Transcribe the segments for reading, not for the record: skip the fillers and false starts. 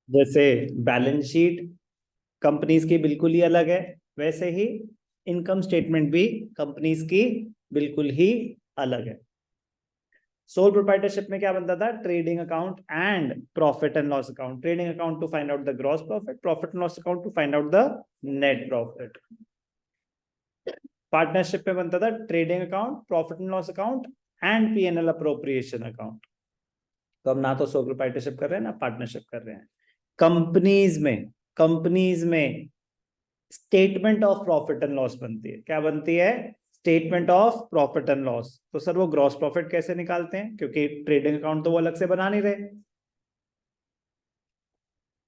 जैसे balance sheet companies की बिल्कुल ही अलग है, वैसे ही इनकम स्टेटमेंट भी कंपनीज की बिल्कुल ही अलग है। सोल प्रोप्राइटरशिप में क्या बनता था? Trading account and profit and loss account. Trading account to find out the gross profit, profit and loss account to find out the net profit. Partnership में बनता था trading account, profit and loss account and PNL appropriation account. तो हम ना तो sole proprietorship कर रहे हैं ना पार्टनरशिप कर रहे हैं। कंपनीज में statement of profit and loss बनती है। क्या बनती है? Statement of profit and loss. तो सर वो ग्रॉस प्रॉफिट कैसे निकालते हैं? क्योंकि ट्रेडिंग अकाउंट तो वो अलग से बना नहीं रहे,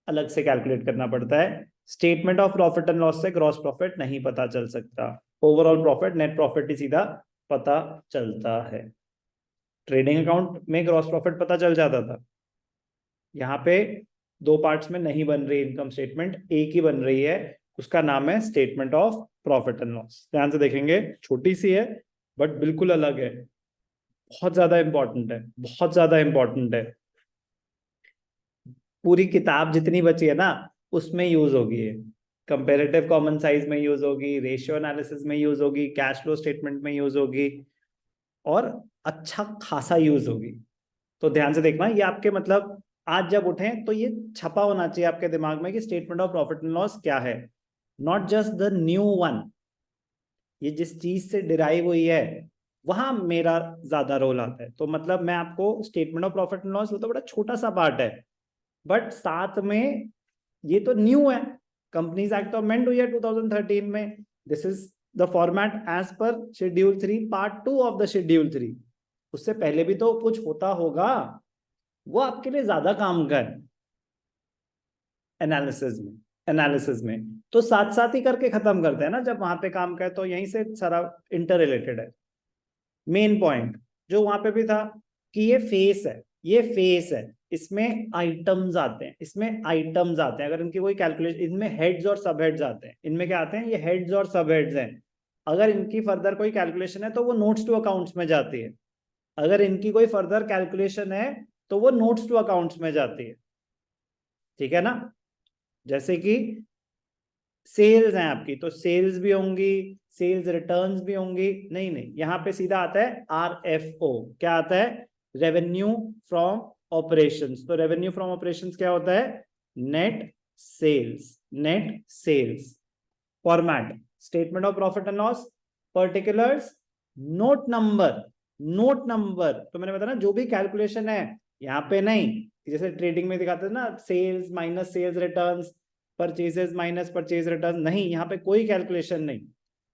अलग से कैलकुलेट करना पड़ता है। Statement of profit and loss से ग्रॉस प्रॉफिट नहीं पता चल सकता, ओवरऑल प्रॉफिट नेट प्रॉफिट ही सीधा पता चलता है। ट्रेडिंग अकाउंट में ग्रॉस प्रॉफिट पता चल जाता था, यहाँ पे दो पार्ट्स में नहीं बन रही इनकम स्टेटमेंट, एक ही बन रही है, उसका नाम है statement of profit and loss. ध्यान से देखेंगे, छोटी सी है बट बिल्कुल अलग है, बहुत ज्यादा इंपॉर्टेंट है, बहुत ज्यादा इंपॉर्टेंट है। पूरी किताब जितनी बची है ना उसमें यूज होगी ये। कंपेरेटिव कॉमन साइज में यूज होगी, रेशियो एनालिसिस में यूज होगी, कैश फ्लो स्टेटमेंट में यूज होगी, और अच्छा खासा यूज होगी। तो ध्यान से देखना, ये आपके मतलब आज जब उठें तो ये छपा होना चाहिए आपके दिमाग में कि statement of profit and loss क्या है, not just the new one. ये जिस चीज से डिराइव हुई है वहां मेरा ज्यादा रोल आता है। तो मतलब मैं आपको statement of profit and loss, वो तो बड़ा छोटा सा पार्ट है, बट साथ में ये तो न्यू है। कंपनीज एक्ट तो अमेंड हुई है 2013 में। This is the format as per schedule 3 part 2 of the schedule 3। उससे पहले भी तो कुछ होता होगा, वो आपके लिए ज्यादा काम का है एनालिसिस में। तो साथ साथ ही करके खत्म करते हैं ना, जब वहां पे काम का है तो यहीं से सारा इंटर रिलेटेड है। मेन पॉइंट जो वहां पे भी था कि ये फेस है, ये फेस है, इसमें आइटम्स आते हैं, इसमें आइटम्स आते हैं। अगर इनकी कोई कैलकुलेशन, इनमें हेड्स और सब हेड्स आते हैं। इनमें क्या आते हैं? ये हेड्स और सब हेड्स हैं। अगर इनकी फर्दर कोई कैलकुलेशन है तो वो नोट्स टू अकाउंट्स में जाती है। अगर इनकी कोई फर्दर कैलकुलेशन है तो वो नोट्स टू अकाउंट्स में जाती है। ठीक है ना? जैसे कि सेल्स हैं आपकी, तो सेल्स भी होंगी, सेल्स रिटर्न्स भी होंगी। नहीं नहीं, यहाँ पे सीधा आता है RFO। क्या आता है? Revenue from operations. तो रेवेन्यू फ्रॉम ऑपरेशंस क्या होता है? Net sales. Net sales format, statement of profit and loss, particulars, note number. Note number तो मैंने बताया ना, जो भी कैलकुलेशन है यहाँ पे नहीं, जैसे ट्रेडिंग में दिखाते थे ना, sales minus sales returns, purchases minus purchase return, नहीं, यहाँ पे कोई कैलकुलेशन नहीं।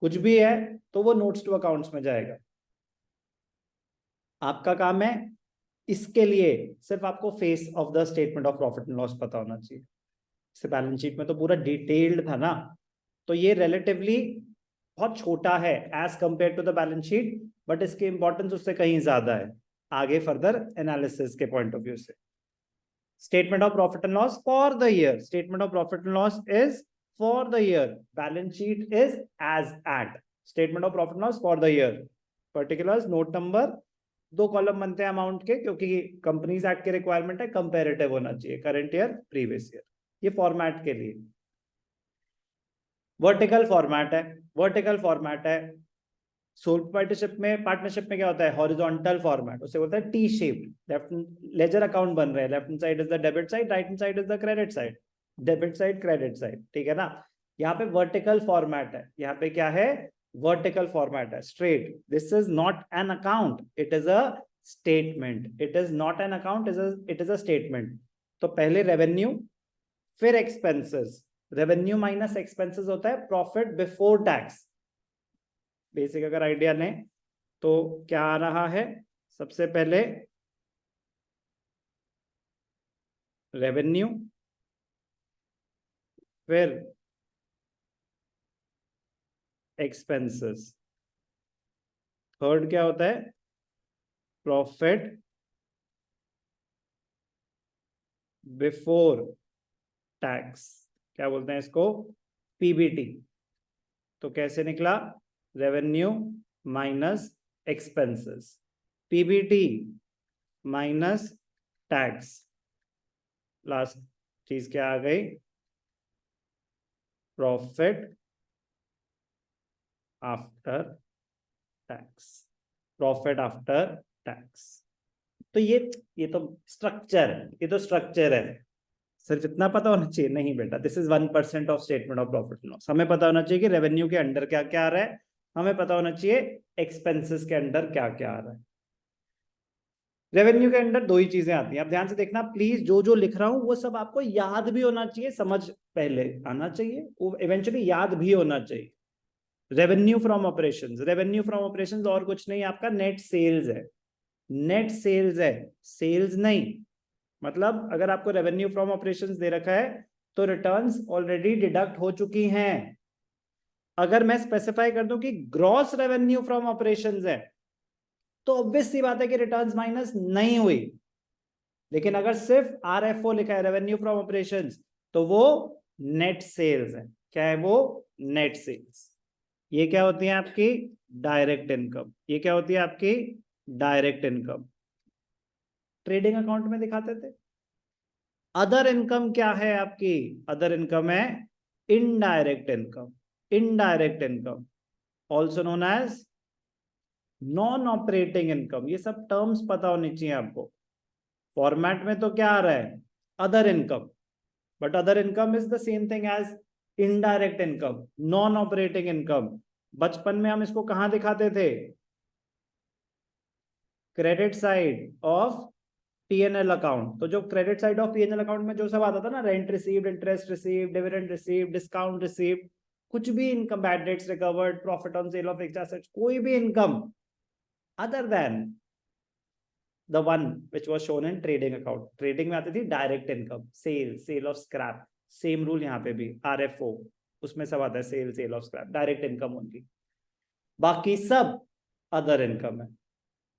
कुछ भी है तो वो नोट्स टू अकाउंट्स में जाएगा। आपका काम है, इसके लिए सिर्फ आपको face of the statement of profit and loss पता होना चाहिए। जैसे बैलेंस शीट में तो पूरा डिटेल्ड था ना, तो ये रिलेटिवली बहुत छोटा है as compare to the balance sheet, but इसकी इंपॉर्टेंस उससे कहीं ज्यादा है आगे फर्दर एनालिसिस के पॉइंट ऑफ व्यू से। Statement of profit and loss for the year, statement of profit and loss is for the year, balance sheet is as at. Statement of profit and loss for the year, particulars, note number, दो column बनते हैं amount के, क्योंकि companies act की requirement है comparative होना चाहिए, current year previous year. ये फॉर्मेट के लिए वर्टिकल फॉर्मेट है, वर्टिकल फॉर्मेट है। सोल पार्टनरशिप में क्या होता है? हॉरिजॉन्टल फॉर्मेट, उसे बोलते हैं T shaped. Left ledger account बन रहे हैं, left hand side is the debit side, right hand side is the credit side. Debit side, credit side, ठीक है ना? यहाँ पे वर्टिकल फॉर्मेट है, यहाँ पे क्या है? वर्टिकल फॉर्मेट है, straight. This is not an account, it is a statement. It is not an account, it is a statement. तो पहले रेवेन्यू, फिर एक्सपेंसेस। रेवेन्यू माइनस एक्सपेंसेस होता है प्रॉफिट बिफोर टैक्स। बेसिक अगर आइडिया लें तो क्या आ रहा है? सबसे पहले रेवेन्यू, फिर एक्सपेंसेस, थर्ड क्या होता है? Profit before tax. क्या बोलते हैं इसको? PBT। तो कैसे निकला? Revenue minus expenses, PBT minus tax, last चीज क्या आ गई, profit after tax, profit after tax. तो ये तो स्ट्रक्चर है, ये तो स्ट्रक्चर है। सिर्फ इतना पता होना चाहिए नहीं बेटा, this is 1% of statement of profit loss. हमें पता होना चाहिए कि रेवेन्यू के अंडर क्या क्या आ रहा है, हमें पता होना चाहिए एक्सपेंसेस के अंडर क्या क्या आ रहा है। रेवेन्यू के अंडर दो ही चीजें आती हैं, आप ध्यान से देखना प्लीज, जो जो लिख रहा हूं वो सब आपको याद भी होना चाहिए, समझ पहले आना चाहिए, वो इवेंचुअली याद भी होना चाहिए। Revenue from operations, revenue from operations और कुछ नहीं, आपका नेट सेल्स है, नेट सेल्स है, सेल्स नहीं। मतलब अगर आपको रेवेन्यू फ्रॉम ऑपरेशंस दे रखा है तो रिटर्न्स ऑलरेडी डिडक्ट हो चुकी हैं। अगर मैं स्पेसिफाई कर दूं कि ग्रॉस रेवेन्यू फ्रॉम ऑपरेशंस है तो ऑब्वियस सी बात है कि रिटर्न्स माइनस नहीं हुई। लेकिन अगर सिर्फ आरएफओ लिखा है, रेवेन्यू फ्रॉम ऑपरेशंस, तो वो नेट सेल्स है। क्या है वो, नेट सेल्स। ये क्या होती है आपकी, डायरेक्ट इनकम। ये क्या होती है आपकी, डायरेक्ट इनकम। ट्रेडिंग अकाउंट में दिखाते थे। अदर इनकम क्या है आपकी, अदर इनकम है indirect income, indirect income also known as non operating income. ये सब टर्म्स पता होनी चाहिए आपको। फॉर्मेट में तो क्या आ रहा है, other income, but other income is the same thing as indirect income, non operating income. बचपन में हम इसको कहां दिखाते थे, credit side of PNL account. तो जो credit side of PNL account में जो सब आता था ना, rent received, interest received, dividend received, discount received, कुछ भी income, bad debts recovered, profit on sale of fixed assets, कोई भी income other than the one which was shown in trading account। Trading में आती थी direct income, sale, sale of scrap. Same rule यहाँ पे भी, आरएफओ उसमें सब आता है, sale, sale of scrap, direct income only. बाकी सब अदर इनकम है।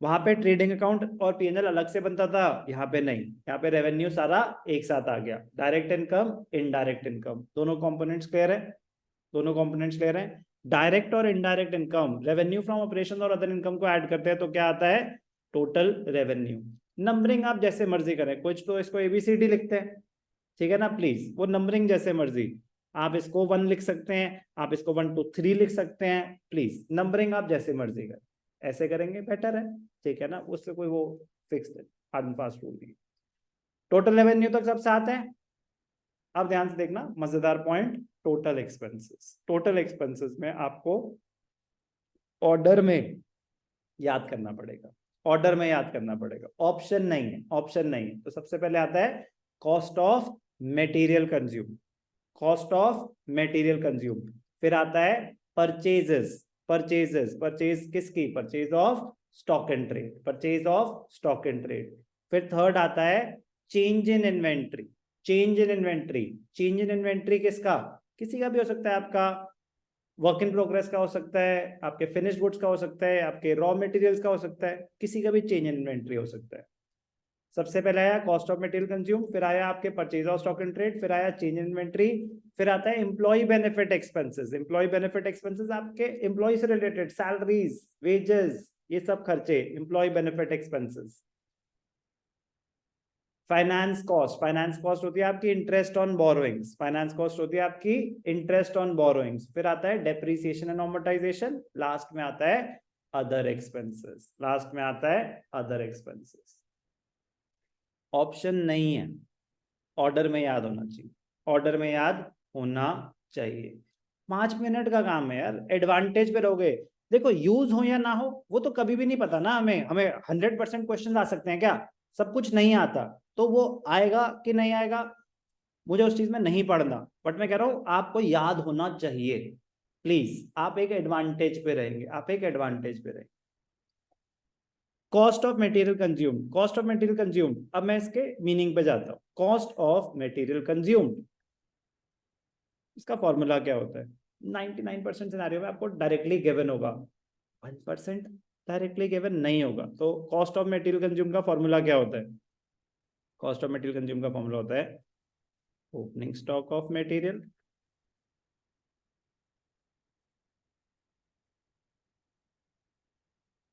वहां पे ट्रेडिंग अकाउंट और पीएनएल अलग से बनता था, यहाँ पे नहीं, यहाँ पे रेवेन्यू सारा एक साथ आ गया। डायरेक्ट इनकम, इनडायरेक्ट इनकम, दोनों कंपोनेंट्स क्लियर है, दोनों कंपोनेंट्स क्लियर है। डायरेक्ट और indirect income, revenue from operation और अदर इनकम को ऐड करते हैं तो क्या आता है, टोटल रेवेन्यू। नंबरिंग आप जैसे मर्जी करें, कुछ तो इसको एबीसीडी लिखते हैं, ठीक है ना, प्लीज वो नंबरिंग जैसे मर्जी। आप इसको 1 लिख सकते हैं, आप इसको 1 2 3 लिख सकते हैं, प्लीज नंबरिंग आप जैसे मर्जी करें, ऐसे करेंगे बेटर है, ठीक है ना, उससे कोई वो fixed hard and fast rule नहीं। टोटल रेवेन्यू तक सब साथ है। अब ध्यान से देखना, मजेदार point, total expenses. Total expenses में आपको ऑर्डर में याद करना पड़ेगा, ऑर्डर में याद करना पड़ेगा, ऑप्शन नहीं है, ऑप्शन नहीं है। तो सबसे पहले आता है cost of material consume, cost of material consume. फिर आता है परचेजेस, परचेजेस, परचेज किसकी, purchase of stock and trade, purchase of stock and trade. फिर थर्ड आता है change in inventory, change in inventory. Change in inventory किसका, किसी का भी हो सकता है, आपका वर्क इन प्रोग्रेस का हो सकता है, आपके फिनिश्ड गुड्स का हो सकता है, आपके रॉ मटेरियल्स का हो सकता है, किसी का भी चेंज इन इन्वेंट्री हो सकता है। सबसे पहले आया कॉस्ट ऑफ मटेरियल कंज्यूम, फिर आया आपके purchase of stock and trade, फिर आया चेंज इन इन्वेंट्री, फिर आता है employ benefit expenses. Employ benefit expenses आपके एम्प्लॉय से रिलेटेड, सैलरीज, वेजेस, ये सब खर्चे, employ benefit expenses. Finance cost, finance cost होती है आपकी interest on borrowings, finance cost होती है आपकी इंटरेस्ट ऑन बोरोइंग्स। फिर आता है डेप्रिसिएशन एंड अमोर्टाइजेशन, लास्ट में आता है अदर एक्सपेंसेस, लास्ट में आता है अदर एक्सपेंसेस। ऑप्शन नहीं है, ऑर्डर में याद होना चाहिए, ऑर्डर में याद होना चाहिए। 5 मिनट का काम है यार, एडवांटेज पे रहोगे। देखो यूज हो या ना हो वो तो कभी भी नहीं पता ना, हमें हमें 100% क्वेश्चन आ सकते हैं क्या, सब कुछ नहीं आता, तो वो आएगा कि नहीं आएगा मुझे उस चीज में नहीं पढ़ना, बट मैं कह रहा हूं आपको याद होना चाहिए। प्लीज आप एक एडवांटेज पे रहेंगे, आप एक एडवांटेज पे रहेंगे। Cost of material consume, cost of material consume, अब मैं इसके मीनिंग पे जाता हूं। कॉस्ट ऑफ मटेरियल कंज्यूम, इसका फॉर्मूला क्या होता है, 99% सिनेरियो में आपको डायरेक्टली गिवन होगा, 1% डायरेक्टली गिवन नहीं होगा। तो कॉस्ट ऑफ मटेरियल कंज्यूम का फॉर्मूला क्या होता है, कॉस्ट ऑफ मटेरियल कंज्यूम का फॉर्मूला होता है opening stock of material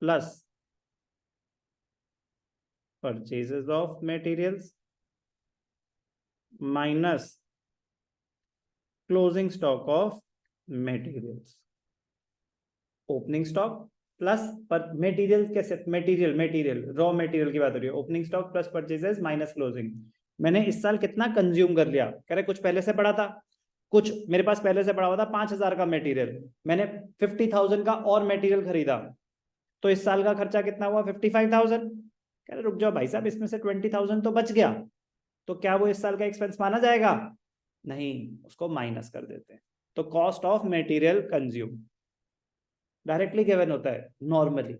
plus purchases of materials minus closing stock of materials. Opening stock plus पर मटेरियल कैसे, मटेरियल रॉ मटेरियल की बात हो रही है। Opening stock plus purchases minus closing. मैंने इस साल कितना कंज्यूम कर लिया, कह रहे कुछ पहले से पड़ा था, कुछ मेरे पास पहले से पड़ा हुआ था 5,000 का मटेरियल, मैंने 50,000 का और मटेरियल खरीदा, तो इस साल का खर्चा कितना हुआ 55,000। कह रहे रुक जाओ भाई साहब, इसमें से 20,000 तो बच गया, तो क्या वो इस साल का एक्सपेंस माना जाएगा? नहीं, उसको माइनस कर देते हैं। तो cost of material consume directly given होता है normally,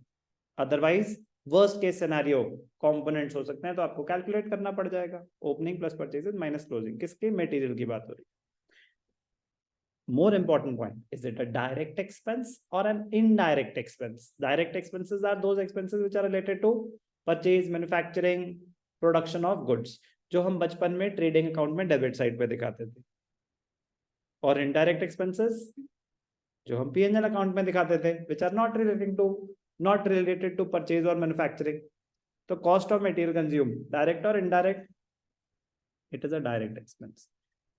otherwise worst case scenario components हो सकते हैं, तो आपको कैलकुलेट करना पड़ जाएगा। Opening plus purchases minus closing, किसके? मटेरियल की बात हो रही है। More important point, is it a direct expense or an indirect expense? Direct expenses are those expenses which are related to purchase, manufacturing, production of goods, जो हम बचपन में ट्रेडिंग अकाउंट में डेबिट साइड पे दिखाते थे। और इनडायरेक्ट एक्सपेंसेस जो हम P&L अकाउंट में दिखाते थे, which are not related to purchase और मैन्युफैक्चरिंग। तो cost of material consume direct और indirect, it is a direct expense,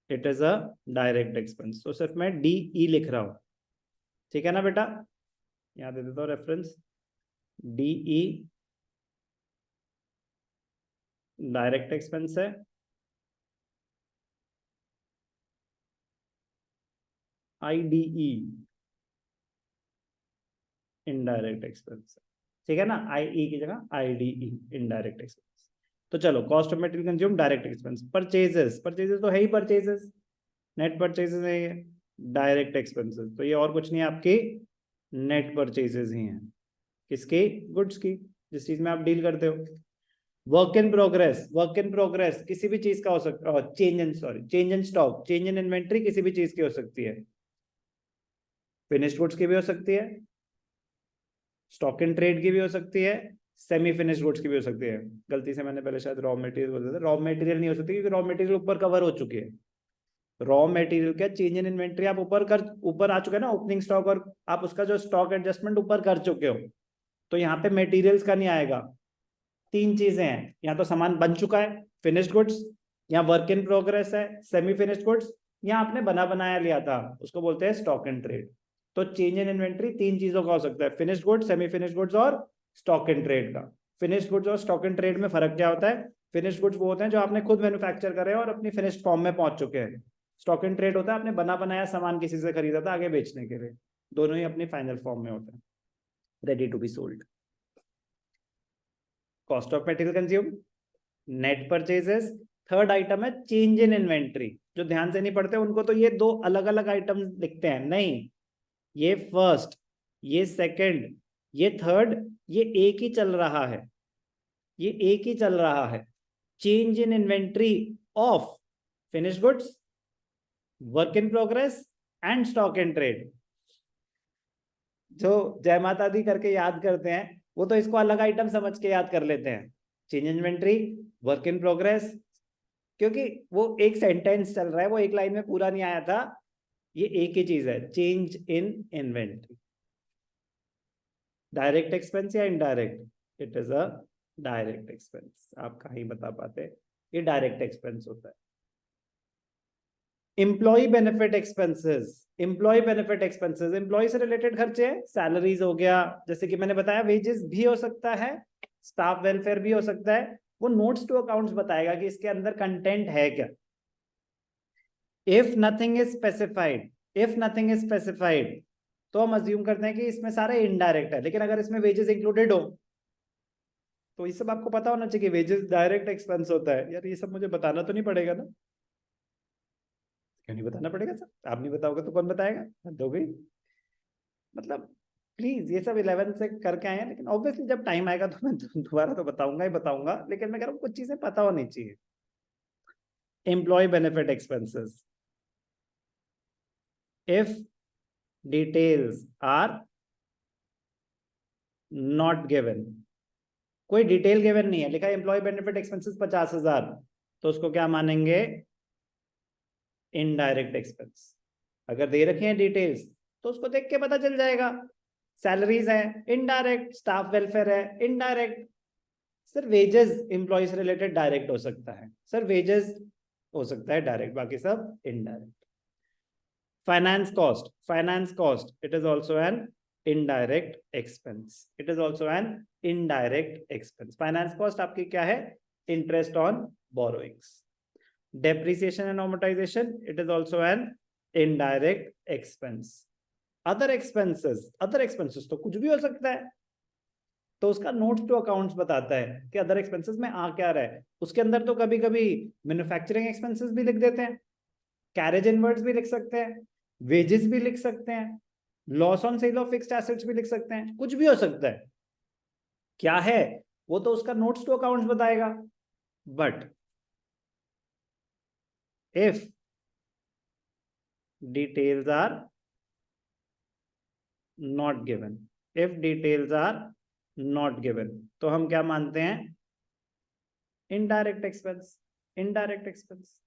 it is a direct expense. तो सिर्फ मैं DE लिख रहा हूं, ठीक है ना बेटा? यहां दे देता हूं रेफरेंस, DE डायरेक्ट एक्सपेंस है, IDE इनडायरेक्ट एक्सपेंस है, ठीक है ना? IE की जगह IDE इनडायरेक्ट एक्सपेंस। तो चलो, cost of material consume direct expense. Purchases तो है ही परचेजेस, नेट परचेजेस है ये, डायरेक्ट एक्सपेंसेस तो ये और कुछ नहीं, आपके नेट परचेजेस ही हैं, किसके? गुड्स की, जिस चीज में आप डील करते हो। वर्क इन प्रोग्रेस किसी भी चीज का हो सकता है, change in stock, change in inventory किसी भी चीज की हो सकती है, फिनिश्ड गुड्स की भी हो सकती है, स्टॉक इन ट्रेड की भी हो सकती है, सेमी फिनिश्ड गुड्स की भी हो सकती है। गलती से मैंने पहले शायद रॉ मटेरियल बोल दिया था, रॉ मटेरियल नहीं हो सकती क्योंकि रॉ मटेरियल ऊपर कवर हो चुकी है। रॉ मटेरियल क्या, चेंज इन इन्वेंट्री आप ऊपर आ चुके हैं ना, ओपनिंग स्टॉक, और आप उसका जो स्टॉक एडजस्टमेंट ऊपर कर चुके हो, तो यहाँ पे मटेरियल्स का नहीं आएगा। तीन चीजें हैं, या तो सामान बन चुका है फिनिश्ड गुड्स, या वर्क इन प्रोग्रेस है सेमी फिनिश्ड गुड्स, या आपने बना बनाया लिया था, उसको बोलते हैं स्टॉक इन ट्रेड। तो चेंज इन इन्वेंट्री तीन चीजों का हो सकता है, finished goods, semi finished goods और स्टॉक इन ट्रेड का। फिनिश्ड गुड्स और स्टॉक इन ट्रेड में फर्क क्या होता है? फिनिश्ड गुड्स वो होते हैं जो आपने खुद मैन्युफैक्चर करे और अपनी फिनिश्ड फॉर्म में पहुंच चुके हैं। स्टॉक इन ट्रेड होता है आपने बना बनाया सामान किसी से खरीदा था आगे बेचने के लिए, दोनों ही अपनी फाइनल फॉर्म में होते हैं, ready to be sold. Cost of material consume, net purchases. Third item है चेंज इन इन्वेंट्री, जो ध्यान से नहीं पढ़ते उनको तो ये दो अलग अलग आइटम दिखते हैं, नहीं, ये फर्स्ट, ये सेकंड, ये थर्ड, ये एक ही चल रहा है, ये एक ही चल रहा है। Change in inventory of finish goods, work in progress and stock in trade. जो जय माता दी करके याद करते हैं वो तो इसको अलग आइटम समझ के याद कर लेते हैं, change inventory, work in progress, क्योंकि वो एक सेंटेंस चल रहा है, वो एक लाइन में पूरा नहीं आया था, ये एक ही चीज है, change in inventory. Direct expense या indirect? It is a direct expense, आप कहीं बता पाते, ये डायरेक्ट एक्सपेंस होता है। एम्प्लॉय बेनिफिट एक्सपेंसेस, एम्प्लॉय से रिलेटेड खर्चे हैं, सैलरीज हो गया, जैसे कि मैंने बताया वेजेस भी हो सकता है, स्टाफ वेलफेयर भी हो सकता है, वो नोट्स टू अकाउंट्स बताएगा कि इसके अंदर कंटेंट है क्या। इफ नथिंग इज स्पेसिफाइड तो हम अज्यूम करते हैं कि इसमें सारे इनडायरेक्ट है, लेकिन अगर इसमें वेजेस इंक्लूडेड हो तो ये सब आपको पता होना चाहिए कि वेजेस डायरेक्ट एक्सपेंस होता है। यार ये सब मुझे बताना तो नहीं पड़ेगा ना? क्यों नहीं बताना पड़ेगा सर? आप नहीं बताओगे तो कौन बताएगा? हद हो गई। मतलब प्लीज, ये सब 11 से करके आए हैं, लेकिन ऑब्वियसली जब टाइम आएगा तो मैं दोबारा तो बताऊंगा ही बताऊंगा, लेकिन मैं कह रहा हूँ कुछ चीजें पता होनी चाहिए। Employ benefit expenses, if details are not given, कोई डिटेल गिवन नहीं है, लिखा है एम्प्लॉय बेनिफिट एक्सपेंसेस 50,000, तो उसको क्या मानेंगे? Indirect expense. अगर दे रखे हैं डिटेल्स तो उसको देख के पता चल जाएगा, सैलरीज है इनडायरेक्ट, स्टाफ वेलफेयर है इनडायरेक्ट। सर वेजेस एम्प्लॉय से रिलेटेड डायरेक्ट हो सकता है, सर वेजेस हो सकता है डायरेक्ट, बाकी सब indirect. Finance cost it is also an indirect expense, it is also an indirect expense. Finance cost आपकी क्या है? Interest on borrowings. Depreciation and amortisation it is also an indirect expense. Other expenses तो कुछ भी हो सकता है, तो उसका नोट्स टू अकाउंट्स बताता है कि अदर एक्सपेंसेस में आ क्या रहा है। उसके अंदर तो कभी कभी मैन्युफैक्चरिंग एक्सपेंसेस भी लिख देते हैं, कैरेज इनवर्ड्स भी लिख सकते हैं, वेजेस भी लिख सकते हैं, loss on sale of fixed assets भी लिख सकते हैं, कुछ भी हो सकता है। क्या है वो तो उसका नोट्स टू अकाउंट्स बताएगा। But if details are not given, if details are not given, तो हम क्या मानते हैं? Indirect expense, indirect expense.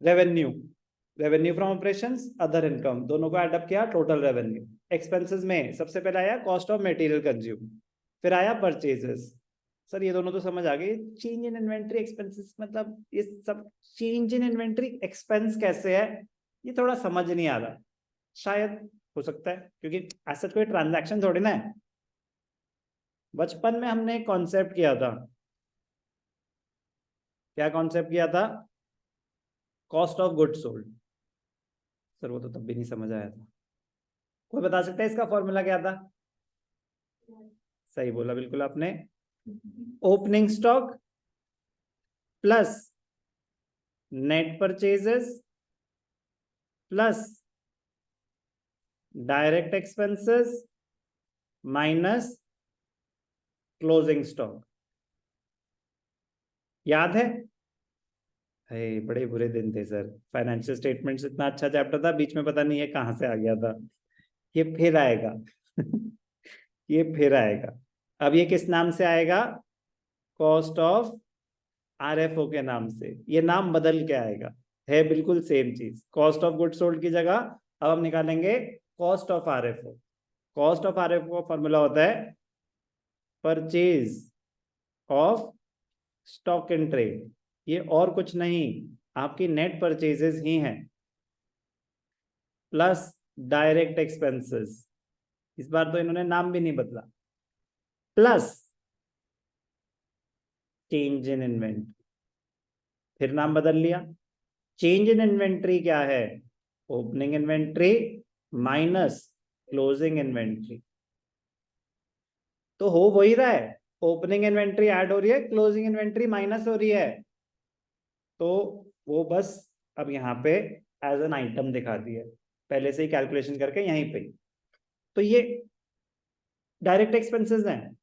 Revenue from operations, other income, दोनों को एडअप किया, टोटल रेवेन्यू। एक्सपेंसेस में सबसे पहले आया कॉस्ट ऑफ मटेरियल कंज्यूम, फिर आया परचेजेस। सर ये दोनों तो समझ आ गए, चेंज इन इन्वेंट्री एक्सपेंसेस मतलब ये सब चेंज इन इन्वेंट्री एक्सपेंस कैसे है, ये थोड़ा समझ नहीं आ रहा। शायद हो सकता है क्योंकि ऐसा कोई ट्रांजैक्शन थोड़ी ना है। बचपन में हमने एक कॉन्सेप्ट किया था, क्या कॉन्सेप्ट किया था? Cost of goods sold. Sir वो तो तब भी नहीं समझ आया था। कोई बता सकता है इसका फॉर्मूला क्या था? सही बोला बिल्कुल आपने, opening stock plus net purchases plus direct expenses minus closing stock. याद है? बड़े बुरे दिन थे सर, फाइनेंशियल स्टेटमेंट्स इतना अच्छा चैप्टर था, बीच में पता नहीं है कहां से आ गया था। ये फिर आएगा ये फिर आएगा। अब ये किस नाम से आएगा? कॉस्ट ऑफ आरएफओ के नाम से। ये नाम बदल के आएगा, है बिल्कुल सेम चीज। कॉस्ट ऑफ गुड्स सोल्ड की जगह अब हम निकालेंगे cost of RFO. Cost of RFO का फॉर्मूला होता है purchase of stock in trade. ये और कुछ नहीं, आपकी नेट परचेजेस ही हैं प्लस डायरेक्ट एक्सपेंसेस, इस बार तो इन्होंने नाम भी नहीं बदला, प्लस चेंज इन इन्वेंट्री, फिर नाम बदल लिया। चेंज इन इन्वेंट्री क्या है? Opening inventory minus closing inventory. तो हो वही रहा है, ओपनिंग इन्वेंट्री ऐड हो रही है, क्लोजिंग इन्वेंट्री माइनस हो रही है। तो वो बस अब यहाँ पे एज एन आइटम दिखा दिया, पहले से ही कैलकुलेशन करके यहीं पे। तो ये डायरेक्ट एक्सपेंसेस हैं,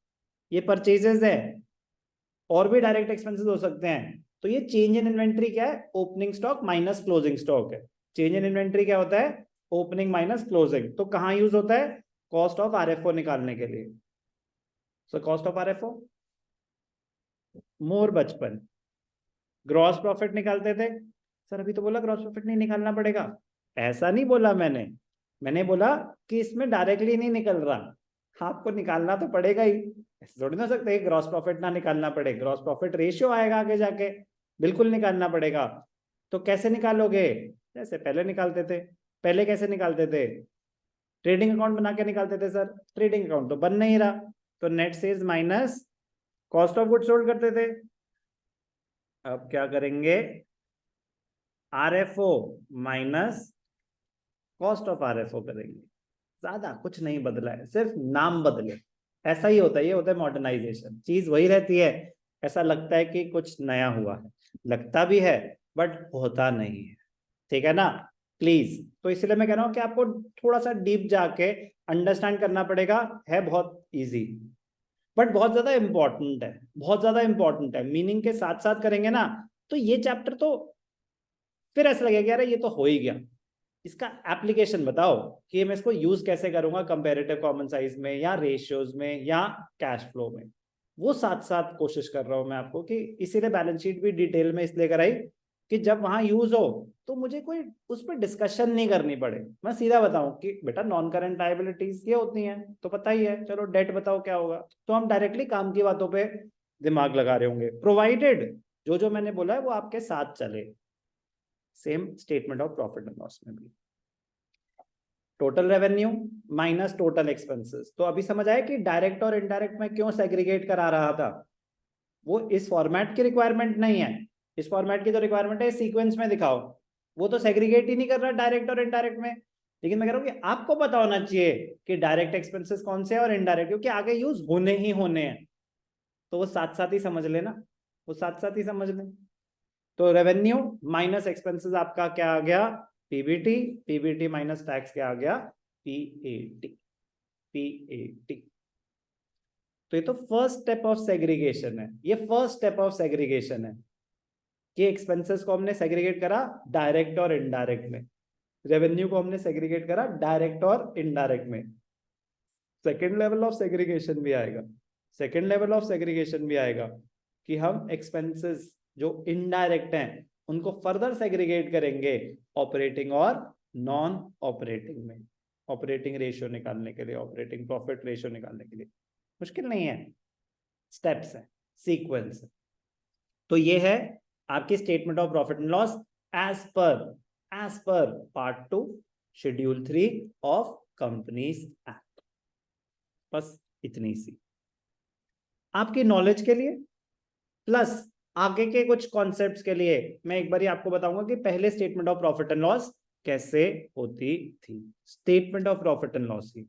ये परचेजेस है, और भी डायरेक्ट एक्सपेंसेस हो सकते हैं। तो ये चेंज इन इन्वेंट्री क्या है? Opening stock minus closing stock है। चेंज इन इन्वेंट्री क्या होता है? Opening minus closing. तो कहां यूज होता है? कॉस्ट ऑफ आरएफओ निकालने के लिए। सो कॉस्ट ऑफ आरएफओ, मोर बचपन ग्रॉस प्रॉफिट निकालते थे। सर अभी तो बोला ग्रॉस प्रॉफिट नहीं निकालना पड़ेगा, ऐसा नहीं बोला मैंने बोला कि इसमें डायरेक्टली नहीं निकल रहा, आपको निकालना तो पड़ेगा ही। ऐसे थोड़ी ना हो सकता है ग्रॉस प्रॉफिट ना निकालना पड़े, ग्रॉस प्रॉफिट रेशियो आएगा आगे जाके, बिल्कुल निकालना पड़ेगा। तो कैसे निकालोगे? जैसे पहले निकालते थे। पहले कैसे निकालते थे? ट्रेडिंग अकाउंट बना के निकालते थे सर, ट्रेडिंग अकाउंट तो बन नहीं रहा, तो net sales minus cost of goods sold करते थे। अब क्या करेंगे? RFO minus cost of RFO करेंगे। ज्यादा कुछ नहीं बदला है, सिर्फ नाम बदले। ऐसा ही होता है, ये होता है मॉडर्नाइजेशन, चीज वही रहती है, ऐसा लगता है कि कुछ नया हुआ है, लगता भी है बट होता नहीं है। ठीक है ना? प्लीज, तो इसलिए मैं कह रहा हूं कि आपको थोड़ा सा डीप जाके अंडरस्टैंड करना पड़ेगा। है बहुत इजी बट बहुत ज्यादा इंपॉर्टेंट है, बहुत ज्यादा इंपॉर्टेंट है। मीनिंग के साथ साथ करेंगे ना तो ये चैप्टर तो फिर ऐसा लगेगा यार ये तो हो ही गया। इसका एप्लीकेशन बताओ कि मैं इसको यूज कैसे करूंगा कंपैरेटिव कॉमन साइज में या रेशियोज में या कैश फ्लो में, वो साथ साथ कोशिश कर रहा हूं मैं आपको कि इसीलिए बैलेंस शीट भी डिटेल में इसलिए कराई कि जब वहां यूज हो तो मुझे कोई उस पर डिस्कशन नहीं करनी पड़े। मैं सीधा बताऊं कि बेटा नॉन करंट लायबिलिटीज ये होती हैं तो पता ही है, चलो डेट बताओ क्या होगा, तो हम डायरेक्टली काम की बातों पे दिमाग लगा रहे होंगे, प्रोवाइडेड जो जो मैंने बोला है वो आपके साथ चले, same statement of profit and loss में भी। Total revenue minus total expenses. तो अभी समझ आया कि डायरेक्ट और इनडायरेक्ट में क्यों सेग्रीगेट करा रहा था। वो इस फॉर्मेट की रिक्वायरमेंट नहीं है, इस फॉर्मेट की तो रिक्वायरमेंट है सीक्वेंस में दिखाओ, वो तो सेग्रीगेट ही नहीं कर रहा डायरेक्ट और इनडायरेक्ट में। लेकिन मैं कह रहा हूँ कि आपको पता होना चाहिए कि डायरेक्ट एक्सपेंसेस कौन से हैं और इनडायरेक्ट, क्योंकि आगे यूज होने ही होने हैं, तो वो साथ साथ ही समझ लेना, वो साथ साथ ही समझ लें। तो रेवेन्यू माइनस एक्सपेंसेस आपका क्या आ गया, पीबीटी, पीबीटी माइनस टैक्स क्या आ गया, पीएटी, पीएटी। तो ये तो फर्स्ट स्टेप ऑफ सेग्रीगेशन है, ये फर्स्ट स्टेप ऑफ सेग्रीगेशन है कि एक्सपेंसेस को हमने सेग्रीगेट करा डायरेक्ट और इनडायरेक्ट में, रेवेन्यू को हमने सेग्रीगेट करा डायरेक्ट और इनडायरेक्ट में। सेकेंड लेवल ऑफ सेग्रीगेशन भी आएगा, सेकेंड लेवल ऑफ सेग्रीगेशन भी आएगा कि हम एक्सपेंसेस जो इनडायरेक्ट हैं उनको फर्दर सेग्रीगेट करेंगे ऑपरेटिंग और नॉन ऑपरेटिंग में, ऑपरेटिंग रेशियो निकालने के लिए, ऑपरेटिंग प्रॉफिट रेशियो निकालने के लिए। मुश्किल नहीं है, स्टेप्स है, सीक्वेंस है। तो ये है आपकी statement of profit and loss as per part 2 schedule 3 of companies act. बस इतनी सी आपकी नॉलेज के लिए, प्लस आगे के कुछ कॉन्सेप्ट्स के लिए मैं एक बार आपको बताऊंगा कि पहले statement of profit and loss कैसे होती थी। Statement of profit and loss की